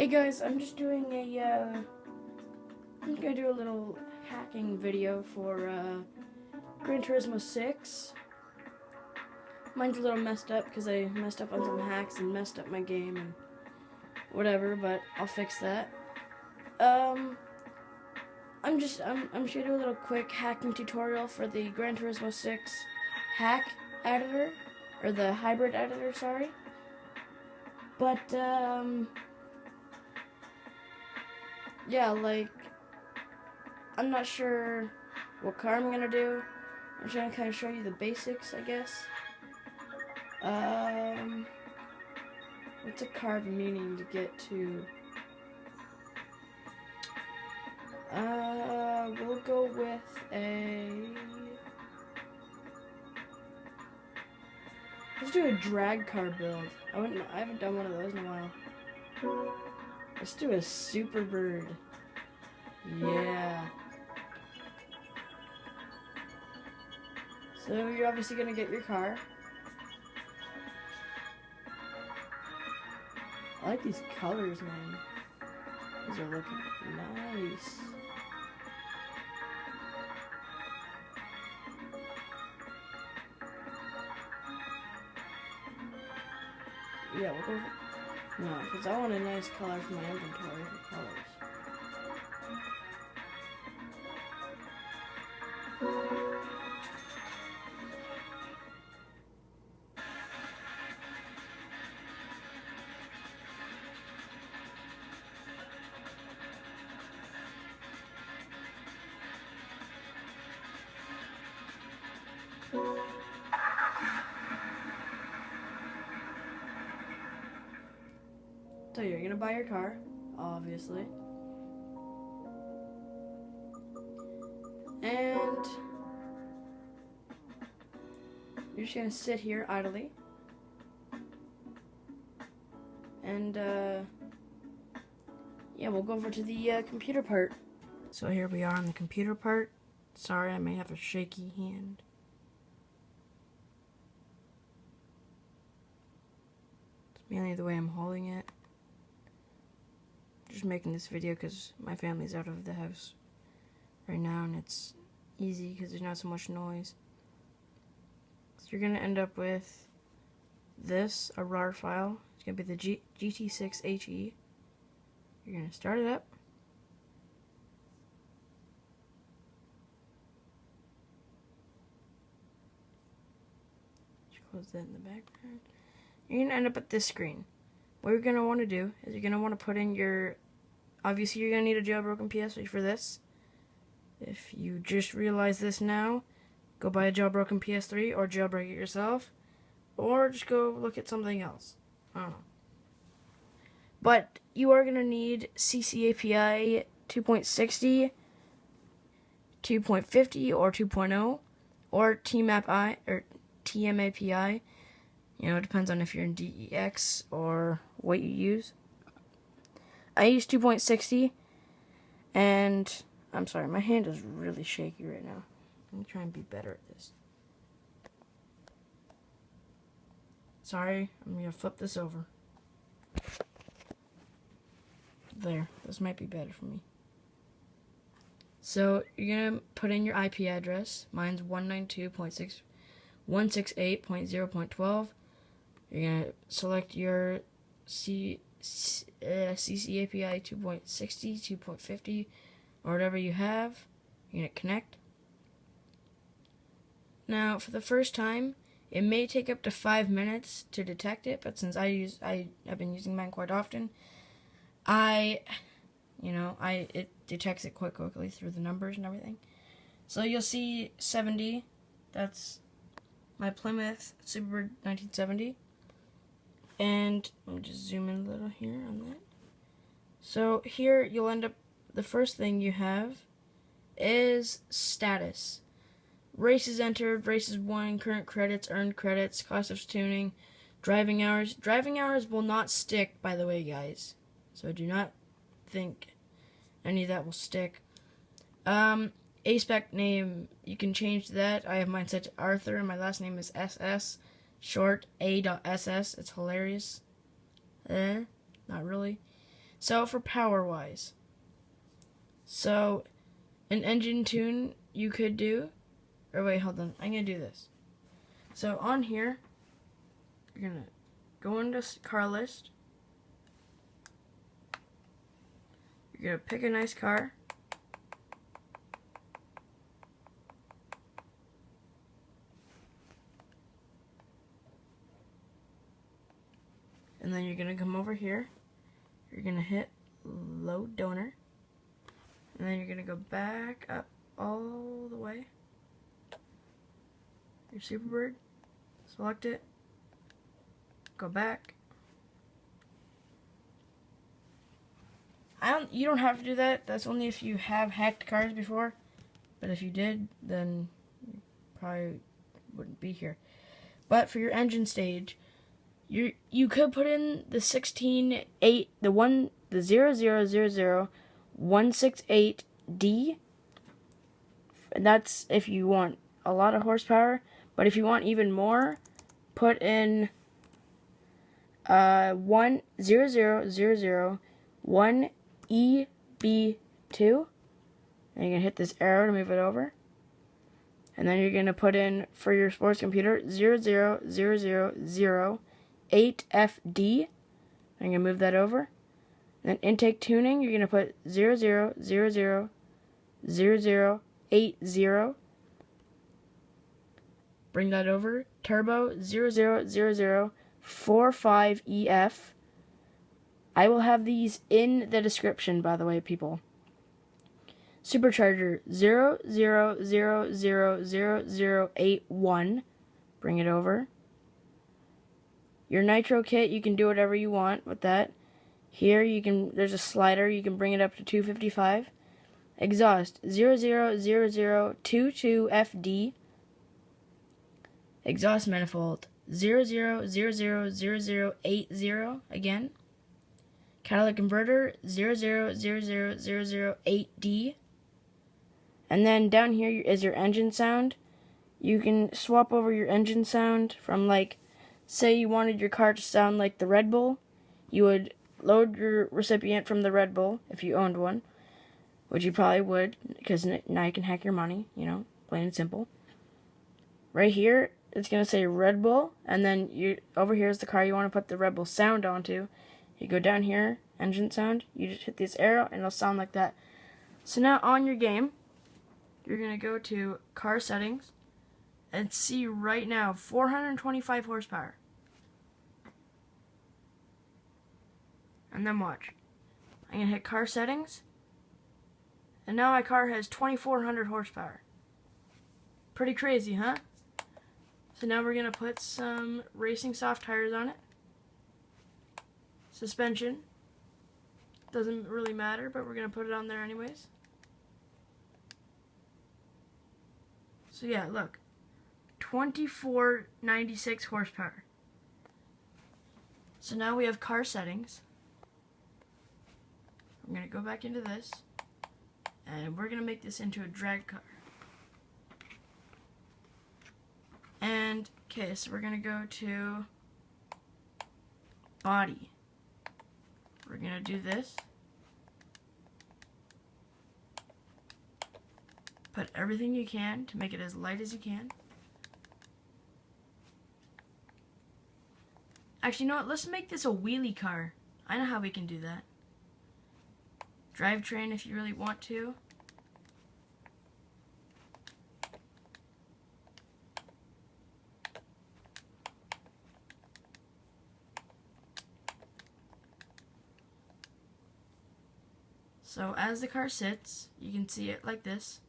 Hey guys, I'm just doing I'm gonna do a little hacking video for Gran Turismo 6. Mine's a little messed up because I messed up on some hacks and messed up my game and whatever, but I'll fix that. I'm just gonna do a little quick hacking tutorial for the Gran Turismo 6 hack editor, or the hybrid editor, sorry. But yeah, like, I'm not sure what car I'm gonna do. I'm just gonna kind of show you the basics, I guess. What's a car meaning to get to? We'll go with let's do a drag car build. I haven't done one of those in a while. Let's do a Super Bird. Yeah. So you're obviously gonna get your car. I like these colors, man. These are looking nice. Yeah, we'll go. No, because I want a nice color for my inventory for colors. So you're gonna buy your car, obviously. And you're just gonna sit here idly. And yeah, we'll go over to the computer part. So here we are on the computer part. Sorry, I may have a shaky hand. It's mainly the way I'm holding it. Just making this video because my family's out of the house right now, and it's easy because there's not so much noise. So you're gonna end up with this, a RAR file. It's gonna be the GT6 HE. You're gonna start it up. Just close that in the background. You're gonna end up at this screen. What you're gonna want to do is you're gonna want to put in your. Obviously, you're going to need a jailbroken PS3 for this. If you just realize this now, go buy a jailbroken PS3 or jailbreak it yourself. Or just go look at something else. I don't know. But you are going to need CCAPI 2.60, 2.50, or 2.0, or TMAPI, or TMAPI. You know, it depends on if you're in DEX or what you use. I use 2.60, and I'm sorry, my hand is really shaky right now. Let me try and be better at this. Sorry, I'm going to flip this over. There, this might be better for me. So, you're going to put in your IP address. Mine's 192.168.0.12. You're going to select your CCAPI 2.60, 2.50, or whatever you have. You're going to connect. Now, for the first time, it may take up to 5 minutes to detect it, but since I've been using mine quite often, it detects it quite quickly through the numbers and everything. So you'll see 70. That's my Plymouth Superbird 1970. And let me just zoom in a little here on that. So here you'll end up, the first thing you have is status. Races entered, races won, current credits, earned credits, cost of tuning, driving hours. Driving hours will not stick, by the way, guys. So do not think any of that will stick. A-spec name, you can change that. I have mine set to Arthur, and my last name is SS. Short A.SS. It's hilarious. Not really. So for power wise, so an engine tune you could do, or wait, hold on, I'm gonna do this. So on here, you're gonna go into car list. You're gonna pick a nice car. And then you're gonna come over here. You're gonna hit load donor. And then you're gonna go back up all the way. Your Superbird. Select it. Go back. You don't have to do that. That's only if you have hacked cars before. But if you did, then you probably wouldn't be here. But for your engine stage, you could put in the 16.8, the 0000168D. And that's if you want a lot of horsepower. But if you want even more, put in 10001EB2. And you're going to hit this arrow to move it over. And then you're going to put in, for your sports computer, 00008FD. I'm going to move that over. And then intake tuning, you're going to put 0000080. Bring that over. Turbo 000045EF. I will have these in the description, by the way, people. Supercharger 0000081. Bring it over. Your nitro kit, you can do whatever you want with that. Here there's a slider, you can bring it up to 255. Exhaust 000022FD. Exhaust manifold 0000080 again. Catalytic converter 0000008D. And then down here is your engine sound. You can swap over your engine sound from, like, say you wanted your car to sound like the Red Bull. You would load your recipient from the Red Bull if you owned one, which you probably would, because now you can hack your money, plain and simple. Right here, it's going to say Red Bull, and then over here is the car you want to put the Red Bull sound onto. You go down here, engine sound, you just hit this arrow, and it'll sound like that. So now on your game, you're going to go to car settings, and see right now 425 horsepower. And then watch. I'm going to hit car settings, and now my car has 2,400 horsepower. Pretty crazy, huh? So now we're going to put some racing soft tires on it. Suspension. Doesn't really matter, but we're going to put it on there anyways. So yeah, look. 2496 horsepower. So now we have car settings. I'm going to go back into this. And we're going to make this into a drag car. And, okay, so we're going to go to body. We're going to do this. Put everything you can to make it as light as you can. Actually, you know what? Let's make this a wheelie car. I know how we can do that. Drivetrain if you really want to. So as the car sits, you can see it like this.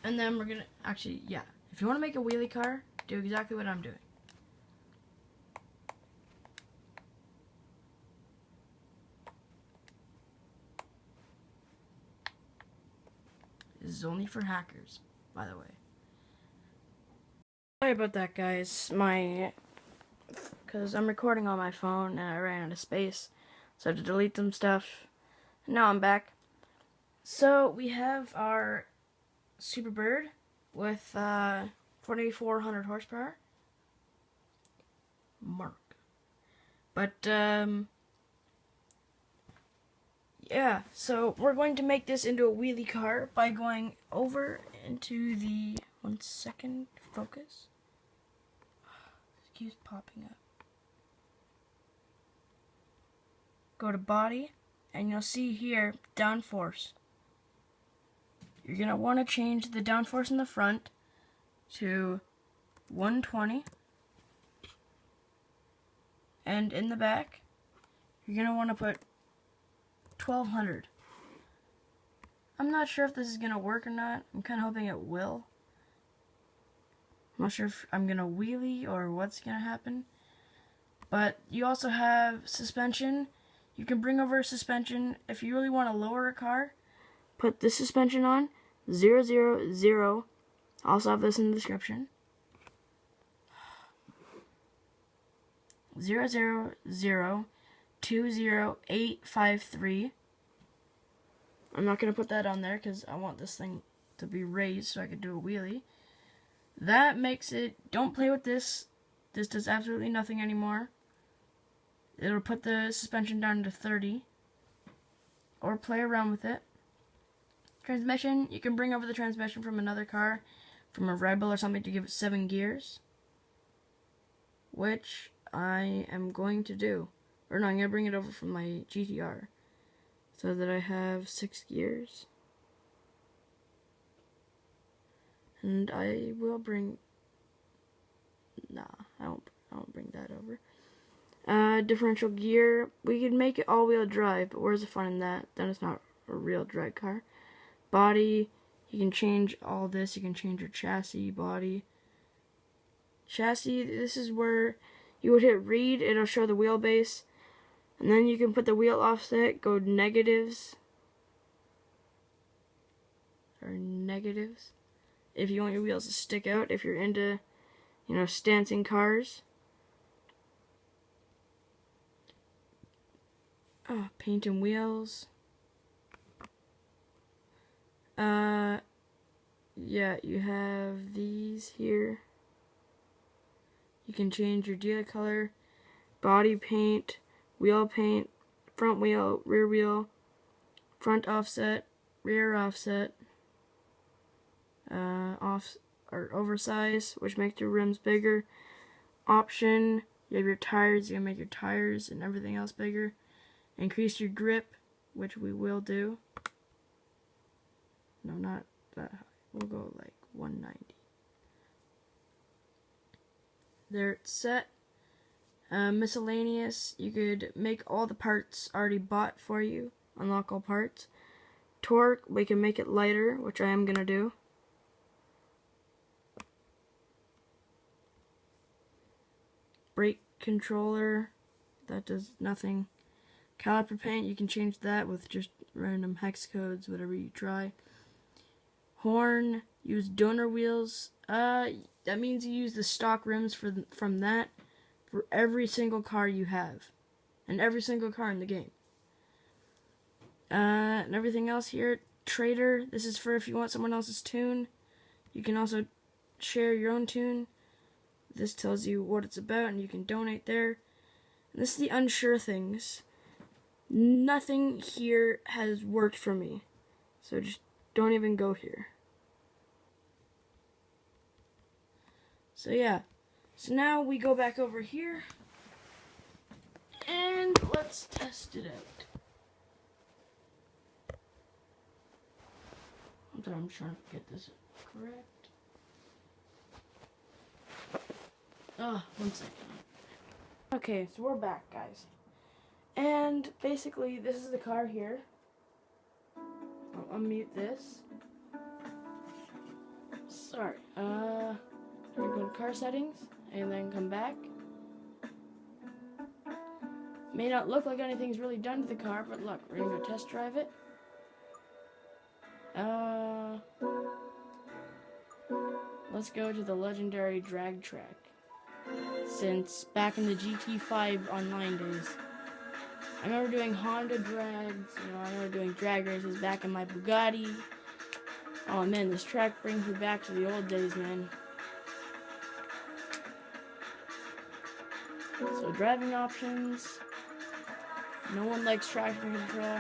And then we're going to, actually, yeah. If you want to make a wheelie car, do exactly what I'm doing. This is only for hackers, by the way. Sorry about that, guys. Because I'm recording on my phone and I ran out of space. So I had to delete some stuff. Now I'm back. So we have our Superbird with 4,400 horsepower. Mark. But yeah, so we're going to make this into a wheelie car by going over into the, 1 second, focus. It keeps popping up. Go to body, and you'll see here, downforce. You're going to want to change the downforce in the front to 120. And in the back, you're going to want to put 1200. I'm not sure if this is going to work or not. I'm kind of hoping it will. I'm not sure if I'm going to wheelie or what's going to happen. But you also have suspension. You can bring over a suspension. If you really want to lower a car, put this suspension on. 000. Also have this in the description. 00020853. I'm not going to put that on there because I want this thing to be raised so I can do a wheelie. That makes it, don't play with this. This does absolutely nothing anymore. It'll put the suspension down to 30. Or play around with it. Transmission, you can bring over the transmission from another car, from a Rebel or something, to give it 7 gears. Which I am going to do. Or no, I'm going to bring it over from my GTR. So that I have 6 gears. And I will bring... Nah, I won't bring that over. Differential gear. We could make it all-wheel drive, but where's the fun in that? Then it's not a real drag car. Body. You can change all this. You can change your chassis, body. Chassis, this is where you would hit read. It'll show the wheelbase. And then you can put the wheel offset, go negatives. Or negatives. If you want your wheels to stick out, if you're into, stancing cars. Oh, paint and wheels. Yeah, you have these here. You can change your dealer color, body paint, wheel paint, front wheel, rear wheel, front offset, rear offset, oversize, which makes your rims bigger. Option, you have your tires, you can make your tires and everything else bigger. Increase your grip, which we will do. No, not that high. We'll go like 190. There it's set. Miscellaneous, you could make all the parts already bought for you. Unlock all parts. Torque, we can make it lighter, which I am going to do. Brake controller, that does nothing. Caliper paint, you can change that with just random hex codes, whatever you try. Horn, use donor wheels. That means you use the stock rims from that for every single car you have. And every single car in the game. And everything else here. Trader, this is for if you want someone else's tune. You can also share your own tune. This tells you what it's about and you can donate there. And this is the unsure things. Nothing here has worked for me. So just don't even go here. So yeah. So now we go back over here. And let's test it out. I'm trying to get this correct. Oh, 1 second. Okay, so we're back, guys. And basically, this is the car here. I'll unmute this. Sorry. We're gonna go to car settings and then come back. May not look like anything's really done to the car, but look, we're gonna go test drive it. Let's go to the legendary drag track. Since back in the GT5 online days. I remember doing Honda drags, I remember doing drag races back in my Bugatti. Oh man, this track brings me back to the old days, man. So driving options. No one likes traction control.